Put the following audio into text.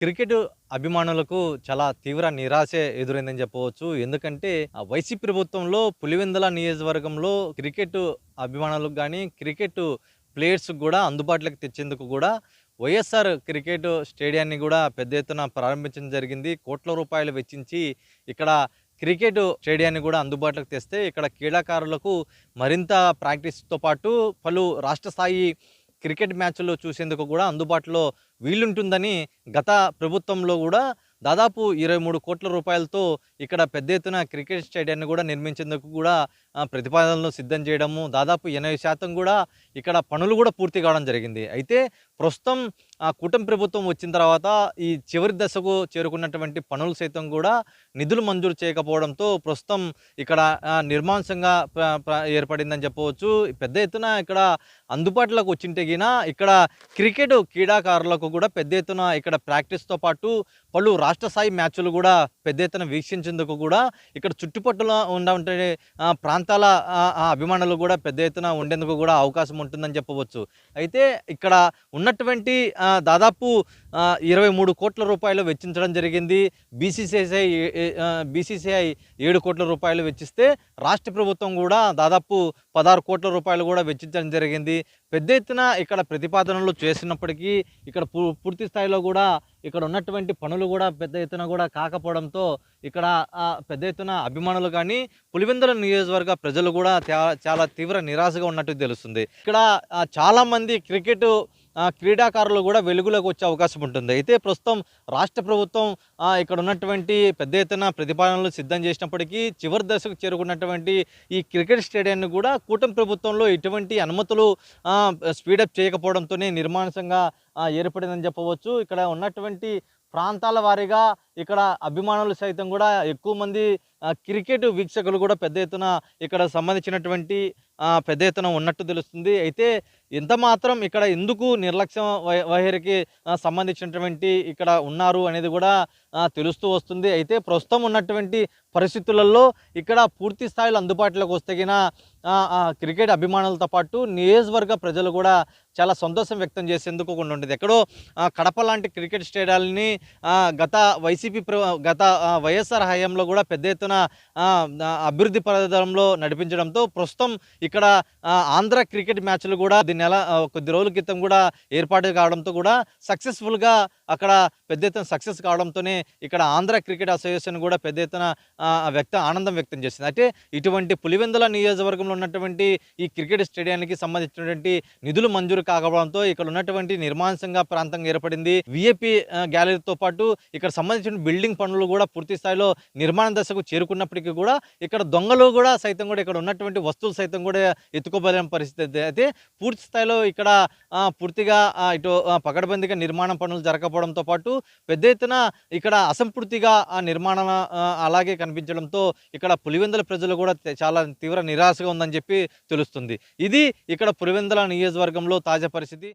Cricket అభిమానులకు చాలా తీవ్ర నిరాశే ఎదురైందని చెప్పవచ్చు. ఎందుకంటే వైసీపీ ప్రభుత్వంలో పులివెందుల నియోజకవర్గంలో క్రికెట్ అభిమానులకు గానీ, క్రికెట్ ప్లేయర్స్‌కి గూడా అందుబాటులోకి తెచ్చేందుకు గూడా వైఎస్ఆర్ క్రికెట్ స్టేడియాన్ని గూడా పెద్ద ఎత్తున ప్రారంభించడం జరిగింది. కోట్ల రూపాయలు వెచ్చించి ఇక్కడ క్రికెట్ స్టేడియాన్ని గూడా అందుబాటులోకి తెస్తే ఇక్కడ క్రీడాకారులకు మరింత ప్రాక్టీస్‌తో పాటు పలు రాష్ట్ర స్థాయి క్రికెట్ మ్యాచ్‌లు చూసేందుకు గూడా అందుబాటులో వీలుంటుందని గత ప్రభుత్వంలో గూడా దాదాపు 23,00,00,000 రూపాయలతో ఇక్కడ పెద్ద ఎత్తున క్రికెట్ స్టేడియాన్ని గూడా నిర్మించేందుకు గూడా ప్రతిపాదనలు సిద్ధం చేయడము, దాదాపు 80% గూడా ఇక్కడ పనులు గూడా పూర్తి కావడం జరిగింది. అయితే ప్రస్తుతం కూటమి ప్రభుత్వం వచ్చిన తర్వాత ఈ చివరి దశకు చేరుకున్నటువంటి పనులు సైతం గూడా నిధులు మంజూరు చేయకపోవడంతో ప్రస్తుతం ఇక్కడ నిర్మానుష్యంగా ఏర్పడిందని చెప్పవచ్చు. పెద్ద ఎత్తున ఇక్కడ అందుబాటులోకి వచ్చింటే గిన ఇక్కడ క్రికెట్ క్రీడాకారులకు కూడా పెద్ద ఎత్తున ఇక్కడ ప్రాక్టీస్‌తో పాటు పలు రాష్ట్ర స్థాయి మ్యాచ్‌లు కూడా పెద్ద ఎత్తున వీక్షించేందుకు కూడా ఇక్కడ చుట్టుపక్కల ఉండే ప్రాంతాల అభిమానులు కూడా పెద్ద ఎత్తున ఉండేందుకు కూడా అవకాశం ఉంటుందని చెప్పవచ్చు. అయితే ఇక్కడ ఉన్నటువంటి దాదాపు 23,00,00,000 రూపాయలు వెచ్చించడం జరిగింది. బీసీసీఐ 7,00,00,000 రూపాయలు వెచ్చిస్తే రాష్ట్ర ప్రభుత్వం కూడా దాదాపు 16,00,00,000 రూపాయలు కూడా వెచ్చించడం జరిగింది. పెద్ద ఎత్తున ఇక్కడ ప్రతిపాదనలు చేసినప్పటికీ ఇక్కడ పూర్తి స్థాయిలో కూడా ఇక్కడ ఉన్నటువంటి పనులు కూడా పెద్ద ఎత్తున కూడా కాకపోవడంతో ఇక్కడ పెద్ద ఎత్తున అభిమానులు కానీ, పులివెందుల నియోజకవర్గ ప్రజలు కూడా చాలా తీవ్ర నిరాశగా ఉన్నట్టు తెలుస్తుంది. ఇక్కడ చాలామంది క్రీడాకారులు కూడా వెలుగులోకి వచ్చే అవకాశం ఉంటుంది. అయితే ప్రస్తుతం రాష్ట్ర ప్రభుత్వం ఇక్కడ ఉన్నటువంటి పెద్ద ఎత్తున ప్రతిపాదనలు సిద్ధం చేసినప్పటికీ చివరి దశకు చేరుకున్నటువంటి ఈ క్రికెట్ స్టేడియాన్ని కూడా కూటమి ప్రభుత్వంలో ఎటువంటి అనుమతులు స్పీడప్ చేయకపోవడంతోనే నిర్మానుష్యంగా ఏర్పడిందని చెప్పవచ్చు. ఇక్కడ ఉన్నటువంటి ప్రాంతాల వారీగా ఇక్కడ అభిమానులు సైతం కూడా ఎక్కువ మంది క్రికెట్ వీక్షకులు కూడా పెద్ద ఎత్తున ఇక్కడ సంబంధించినటువంటి పెద్ద ఎత్తున ఉన్నట్టు తెలుస్తుంది. అయితే ఎంత మాత్రం ఇక్కడ ఎందుకు నిర్లక్ష్యం వైఖరికి సంబంధించినటువంటి ఇక్కడ ఉన్నారు అనేది కూడా తెలుస్తూ వస్తుంది. అయితే ప్రస్తుతం ఉన్నటువంటి పరిస్థితులలో ఇక్కడ పూర్తి స్థాయిలో అందుబాటులోకి వస్తగిన క్రికెట్ అభిమానులతో పాటు నియోజకవర్గ ప్రజలు కూడా చాలా సంతోషం వ్యక్తం చేసేందుకు కొన్ని ఉండేది. ఎక్కడో కడప లాంటి క్రికెట్ స్టేడియాలని గత వైఎస్ఆర్ హయాంలో కూడా పెద్ద ఎత్తున అభివృద్ధి పథంలో నడిపించడంతో ప్రస్తుతం ఇక్కడ ఆంధ్ర క్రికెట్ మ్యాచ్లు కూడా కొద్ది రోజుల క్రితం కూడా ఏర్పాటు కావడంతో కూడా సక్సెస్ఫుల్గా అక్కడ పెద్ద ఎత్తున సక్సెస్ కావడంతోనే ఇక్కడ ఆంధ్ర క్రికెట్ అసోసియేషన్ కూడా పెద్ద ఎత్తున ఆనందం వ్యక్తం చేసింది. అయితే ఇటువంటి పులివెందుల నియోజకవర్గంలో ఉన్నటువంటి ఈ క్రికెట్ స్టేడియానికి సంబంధించినటువంటి నిధులు మంజూరు కాకపోవడంతో ఇక్కడ ఉన్నటువంటి నిర్మానుష్యంగా ప్రాంతం ఏర్పడింది. విఐపి గ్యాలరీతో పాటు ఇక్కడ సంబంధించిన బిల్డింగ్ పనులు కూడా పూర్తి స్థాయిలో నిర్మాణ దశకు చేరుకున్నప్పటికీ కూడా ఇక్కడ దొంగలు కూడా సైతం కూడా ఇక్కడ ఉన్నటువంటి వస్తువులు సైతం కూడా ఎత్తుకోబడిన పరిస్థితి. అయితే పూర్తి స్థాయిలో ఇక్కడ పూర్తిగా ఇటు పకడ్బందీగా నిర్మాణ పనులు జరగకపోవడంతో పాటు పెద్ద ఎత్తున ఇక్కడ అసంపూర్తిగా నిర్మాణం అలాగే కనిపించడంతో ఇక్కడ పులివెందుల ప్రజలు కూడా చాలా తీవ్ర నిరాశగా ఉందని చెప్పి తెలుస్తుంది. ఇది ఇక్కడ పులివెందుల నియోజకవర్గంలో తాజా పరిస్థితి.